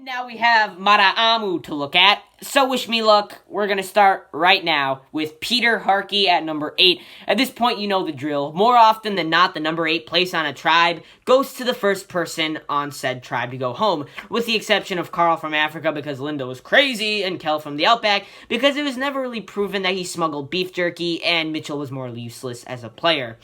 Now we have Mariano to look at, so wish me luck. We're going to start right now with Peter Harkey at number 8. At this point, you know the drill. More often than not, the number 8 place on a tribe goes to the first person on said tribe to go home, with the exception of Carl from Africa because Linda was crazy, and Kel from the Outback because it was never really proven that he smuggled beef jerky, and Mitchell was more useless as a player.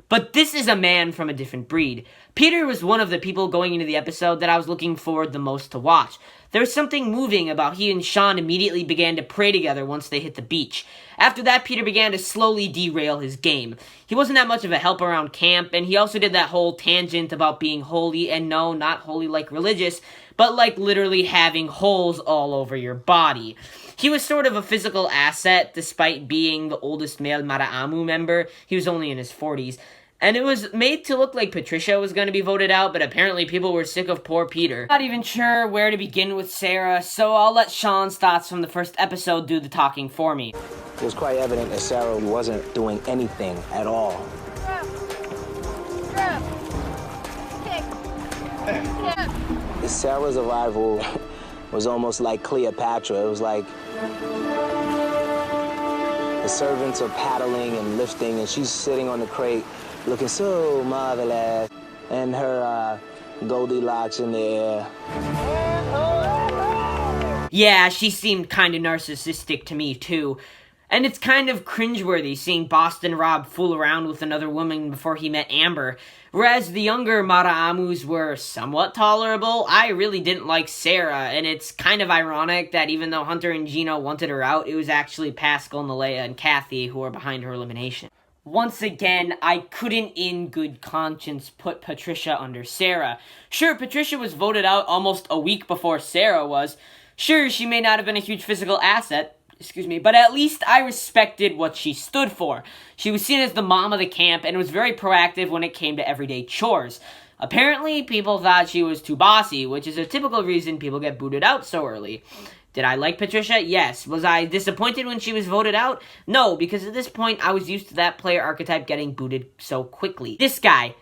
But this is a man from a different breed. Peter was one of the people going into the episode that I was looking forward the most to watch. There was something moving about he and Sean immediately began to pray together once they hit the beach. After that, Peter began to slowly derail his game. He wasn't that much of a help around camp, and he also did that whole tangent about being holy, and no, not holy like religious, but like literally having holes all over your body. He was sort of a physical asset, despite being the oldest male Maraamu member. He was only in his 40s. And it was made to look like Patricia was going to be voted out, but apparently people were sick of poor Peter. Not even sure where to begin with Sarah, so I'll let Sean's thoughts from the first episode do the talking for me. It was quite evident that Sarah wasn't doing anything at all. Sarah's arrival was almost like Cleopatra. It was like the servants are paddling and lifting, and she's sitting on the crate looking so marvelous, and her Goldilocks in the air. Yeah, she seemed kind of narcissistic to me, too. And it's kind of cringeworthy seeing Boston Rob fool around with another woman before he met Amber. Whereas the younger Maraamus were somewhat tolerable, I really didn't like Sarah, and it's kind of ironic that even though Hunter and Gina wanted her out, it was actually Pascal, Nalea, and Kathy who were behind her elimination. Once again, I couldn't in good conscience put Patricia under Sarah. Sure, Patricia was voted out almost a week before Sarah was. Sure, she may not have been a huge physical asset, but at least I respected what she stood for. She was seen as the mom of the camp and was very proactive when it came to everyday chores. Apparently, people thought she was too bossy, which is a typical reason people get booted out so early. Did I like Patricia? Yes. Was I disappointed when she was voted out? No, because at this point, I was used to that player archetype getting booted so quickly. This guy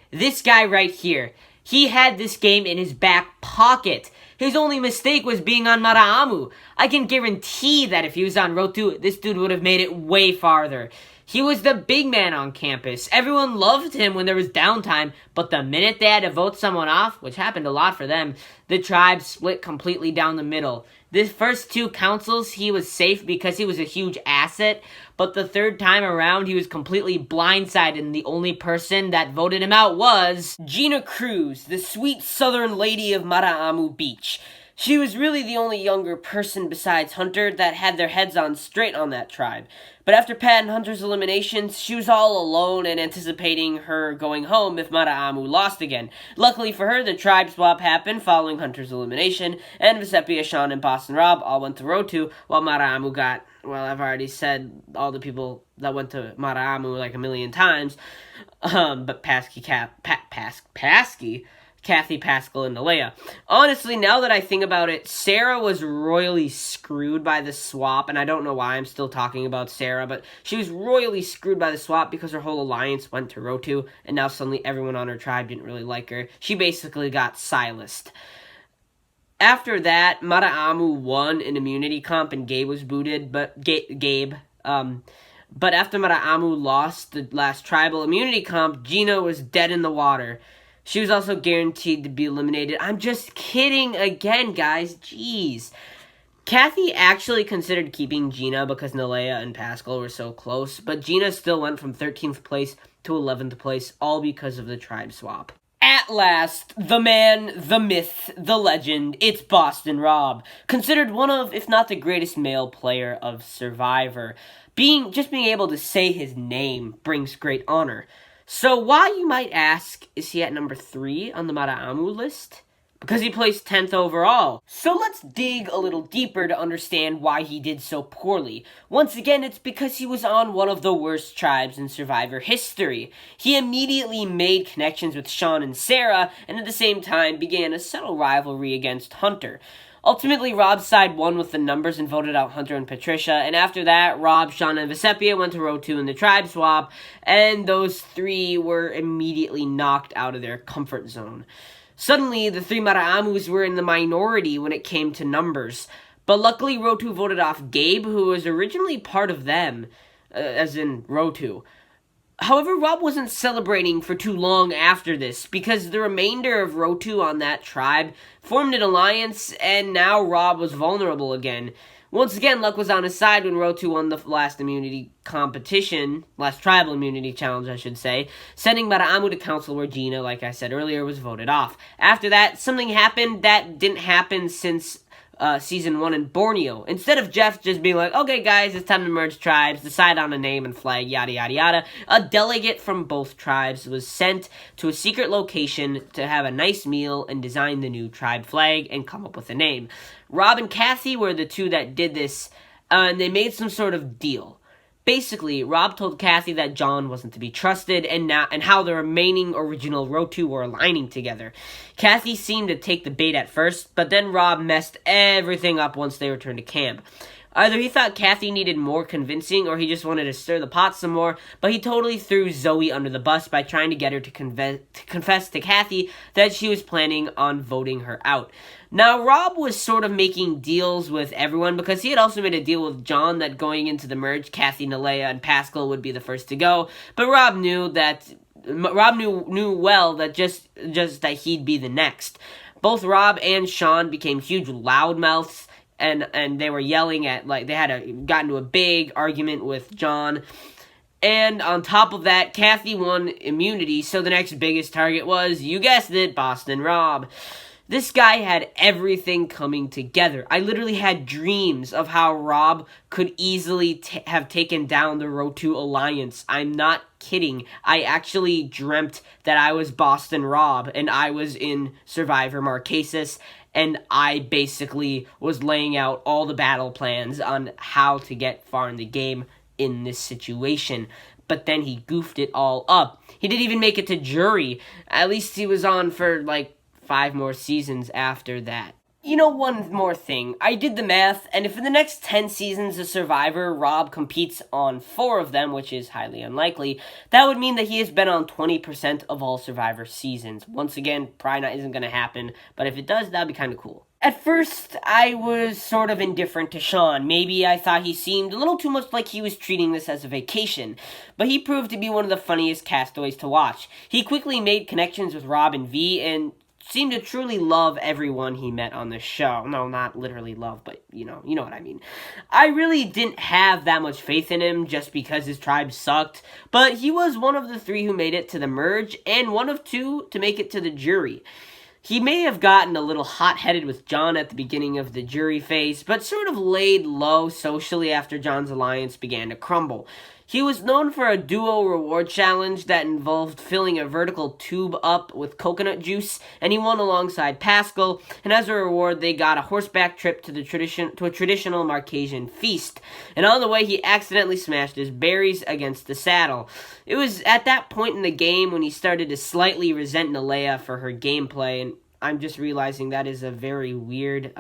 right here, he had this game in his back pocket. His only mistake was being on Maraamu. I can guarantee that if he was on Rotu, this dude would have made it way farther. He was the big man on campus. Everyone loved him when there was downtime, but the minute they had to vote someone off, which happened a lot for them, the tribe split completely down the middle. The first 2 councils, he was safe because he was a huge asset, but the third time around, he was completely blindsided, and the only person that voted him out was Gina Cruz, the sweet southern lady of Maraamu Beach. She was really the only younger person besides Hunter that had their heads on straight on that tribe. But after Pat and Hunter's eliminations, she was all alone and anticipating her going home if Maraamu lost again. Luckily for her, the tribe swap happened following Hunter's elimination, and Vecepia, Sean, and Boston Rob all went to Rotu, while Maraamu got, well, I've already said all the people that went to Maraamu like a million times, but Kathy, Pascal, and Nalea. Honestly, now that I think about it, Sarah was royally screwed by the swap, and I don't know why I'm still talking about Sarah, but she was royally screwed by the swap because her whole alliance went to Rotu, and now suddenly everyone on her tribe didn't really like her. She basically got silenced. After that, Maraamu won an immunity comp, and Gabe was booted, but but after Maraamu lost the last tribal immunity comp, Gina was dead in the water. She was also guaranteed to be eliminated. I'm just kidding again, guys. Jeez. Kathy actually considered keeping Gina because Nalea and Pascal were so close, but Gina still went from 13th place to 11th place, all because of the tribe swap. At last, the man, the myth, the legend, it's Boston Rob. Considered one of, if not the greatest male player of Survivor. Being able to say his name brings great honor. So why, you might ask, is he at number 3 on the Maraamu list? Because he placed 10th overall. So let's dig a little deeper to understand why he did so poorly. Once again, it's because he was on one of the worst tribes in Survivor history. He immediately made connections with Sean and Sarah, and at the same time began a subtle rivalry against Hunter. Ultimately, Rob's side won with the numbers and voted out Hunter and Patricia, and after that, Rob, Sean, and Vecepia went to row 2 in the tribe swap, and those 3 were immediately knocked out of their comfort zone. Suddenly, the three Maraamus were in the minority when it came to numbers. But luckily, Rotu voted off Gabe, who was originally part of them, as in Rotu. However, Rob wasn't celebrating for too long after this, because the remainder of Rotu on that tribe formed an alliance, and now Rob was vulnerable again. Once again, luck was on his side when Rotu won the last tribal immunity challenge, I should say, sending Maraamu to council where Gina, like I said earlier, was voted off. After that, something happened that didn't happen since Season 1 in Borneo. Instead of Jeff just being like, okay guys, it's time to merge tribes, decide on a name and flag, yada yada yada, a delegate from both tribes was sent to a secret location to have a nice meal and design the new tribe flag and come up with a name. Rob and Kathy were the two that did this, and they made some sort of deal. Basically, Rob told Kathy that John wasn't to be trusted and how the remaining original Rotu were aligning together. Kathy seemed to take the bait at first, but then Rob messed everything up once they returned to camp. Either he thought Kathy needed more convincing or he just wanted to stir the pot some more, but he totally threw Zoe under the bus by trying to get her to confess to Kathy that she was planning on voting her out. Now, Rob was sort of making deals with everyone because he had also made a deal with John that going into the merge, Kathy, Nalea, and Pascal would be the first to go, but Rob knew well that just that he'd be the next. Both Rob and Sean became huge loudmouths, and they were yelling at, like, they had got into a big argument with John. And on top of that, Kathy won immunity, so the next biggest target was, you guessed it, Boston Rob. This guy had everything coming together. I literally had dreams of how Rob could easily have taken down the Rotu Alliance. I'm not kidding. I actually dreamt that I was Boston Rob, and I was in Survivor Marquesas, and I basically was laying out all the battle plans on how to get far in the game in this situation. But then he goofed it all up. He didn't even make it to jury. At least he was on for, 5 more seasons after that. You know, one more thing. I did the math, and if in the next 10 seasons of Survivor, Rob competes on 4 of them, which is highly unlikely, that would mean that he has been on 20% of all Survivor seasons. Once again, probably isn't going to happen, but if it does, that'd be kind of cool. At first, I was sort of indifferent to Sean. Maybe I thought he seemed a little too much like he was treating this as a vacation, but he proved to be one of the funniest castaways to watch. He quickly made connections with Rob and V, and seemed to truly love everyone he met on the show. No, not literally love, but you know what I mean. I really didn't have that much faith in him just because his tribe sucked, but he was one of the 3 who made it to the merge, and one of 2 to make it to the jury. He may have gotten a little hot-headed with John at the beginning of the jury phase, but sort of laid low socially after John's alliance began to crumble. He was known for a duo reward challenge that involved filling a vertical tube up with coconut juice, and he won alongside Pascal, and as a reward they got a horseback trip to a traditional Marquesian feast. And on the way he accidentally smashed his berries against the saddle. It was at that point in the game when he started to slightly resent Nalea for her gameplay, and I'm just realizing that is a very weird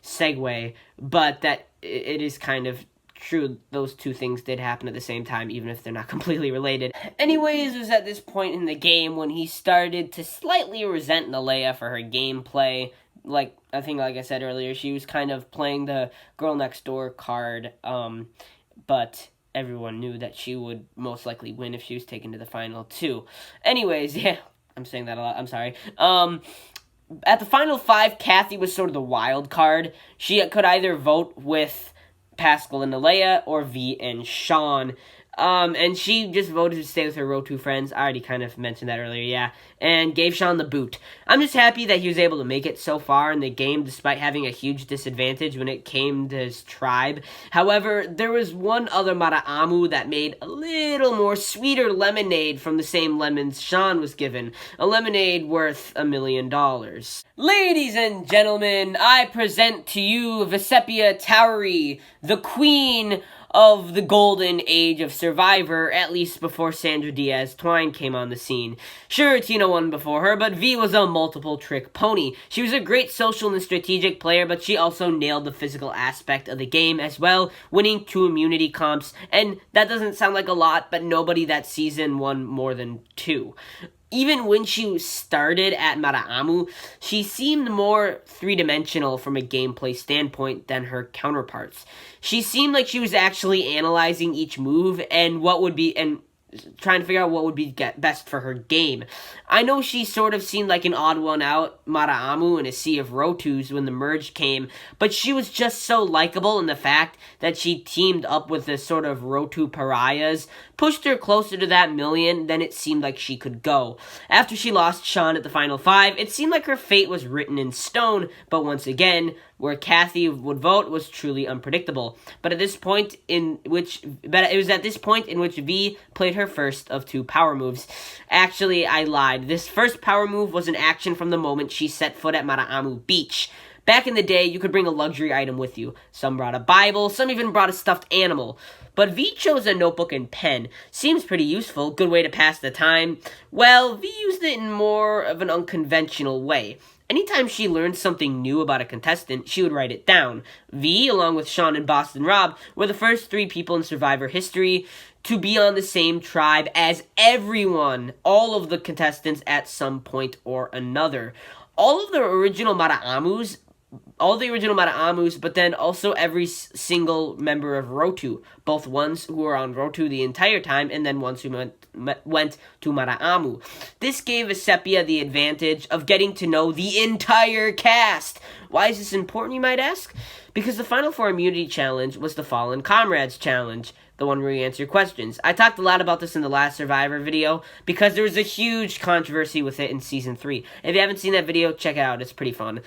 segue, but that it is kind of true, those 2 things did happen at the same time, even if they're not completely related. Anyways, it was at this point in the game when he started to slightly resent Nalea for her gameplay. Like I said earlier, she was kind of playing the girl next door card, but everyone knew that she would most likely win if she was taken to the final too. Anyways, yeah, I'm saying that a lot, I'm sorry. At the final 5, Kathy was sort of the wild card. She could either vote with Pascal and Nalea, or V and Sean. And she just voted to stay with her Rotu friends. I already kind of mentioned that earlier, yeah. And gave Sean the boot. I'm just happy that he was able to make it so far in the game despite having a huge disadvantage when it came to his tribe. However, there was one other Maraamu that made a little more sweeter lemonade from the same lemons Sean was given. A lemonade worth $1 million. Ladies and gentlemen, I present to you Vecepia Towery, the queen of the golden age of Survivor, at least before Sandra Diaz Twine came on the scene. Sure, Tina won before her, but V was a multiple-trick pony. She was a great social and strategic player, but she also nailed the physical aspect of the game as well, winning 2 immunity comps, and that doesn't sound like a lot, but nobody that season won more than 2. Even when she started at Maraamu, she seemed more three-dimensional from a gameplay standpoint than her counterparts. She seemed like she was actually analyzing each move and trying to figure out what would be best for her game. I know she sort of seemed like an odd one out, Maraamu, in a sea of Rotus when the merge came, but she was just so likable, in the fact that she teamed up with the sort of Rotu pariahs, pushed her closer to that million than it seemed like she could go. After she lost Sean at the Final 5, it seemed like her fate was written in stone, but once again, where Kathy would vote was truly unpredictable. But it was at this point in which V played her first of 2 power moves. Actually, I lied. This first power move was an action from the moment she set foot at Maraamu Beach. Back in the day, you could bring a luxury item with you. Some brought a Bible, some even brought a stuffed animal. But V chose a notebook and pen. Seems pretty useful, good way to pass the time. Well, V used it in more of an unconventional way. Anytime she learned something new about a contestant, she would write it down. V, along with Sean and Boston Rob, were the first 3 people in Survivor history to be on the same tribe as everyone, all of the contestants at some point or another. All the original Maraamus, but then also every single member of Rotu, both ones who were on Rotu the entire time and then ones who went to Maraamu. This gave Vecepia the advantage of getting to know the entire cast. Why is this important, you might ask? Because the Final 4 Immunity Challenge was the Fallen Comrades Challenge, the one where you answer questions. I talked a lot about this in the last Survivor video because there was a huge controversy with it in Season 3. If you haven't seen that video, check it out. It's pretty fun.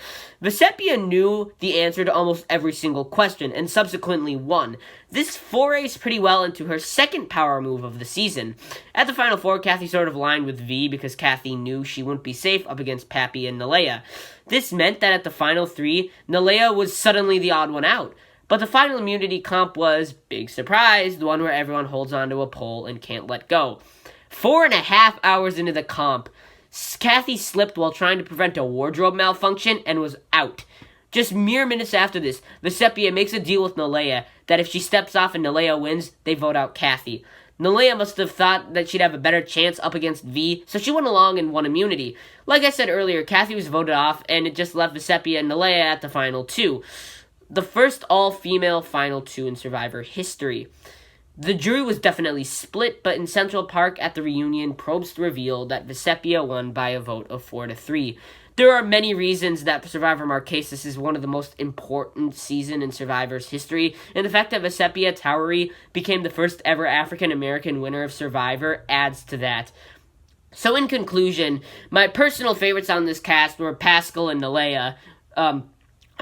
Vecepia knew the answer to almost every single question and subsequently won. This forays pretty well into her second power move of the season. At the Final 4, Kathy sort of aligned with V because Kathy knew she wouldn't be safe up against Pappy and Nalea. This meant that at the Final 3, Nalea was suddenly the odd one out. But the final immunity comp was, big surprise, the one where everyone holds onto a pole and can't let go. 4.5 hours into the comp, Kathy slipped while trying to prevent a wardrobe malfunction and was out. Just mere minutes after this, Vecepia makes a deal with Nalea that if she steps off and Nalea wins, they vote out Kathy. Nalea must have thought that she'd have a better chance up against V, so she went along and won immunity. Like I said earlier, Kathy was voted off, and it just left Vecepia and Nalea at the final 2. The first all-female Final 2 in Survivor history. The jury was definitely split, but in Central Park at the reunion, probes revealed that Vecepia won by a vote of 4-3. There are many reasons that Survivor Marquesas is one of the most important seasons in Survivor's history, and the fact that Vecepia Towery became the first ever African-American winner of Survivor adds to that. So in conclusion, my personal favorites on this cast were Pascal and Nalea,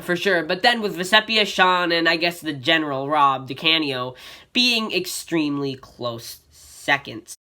for sure, but then with Vecepia, Sean, and I guess the general, Rob DeCanio, being extremely close seconds.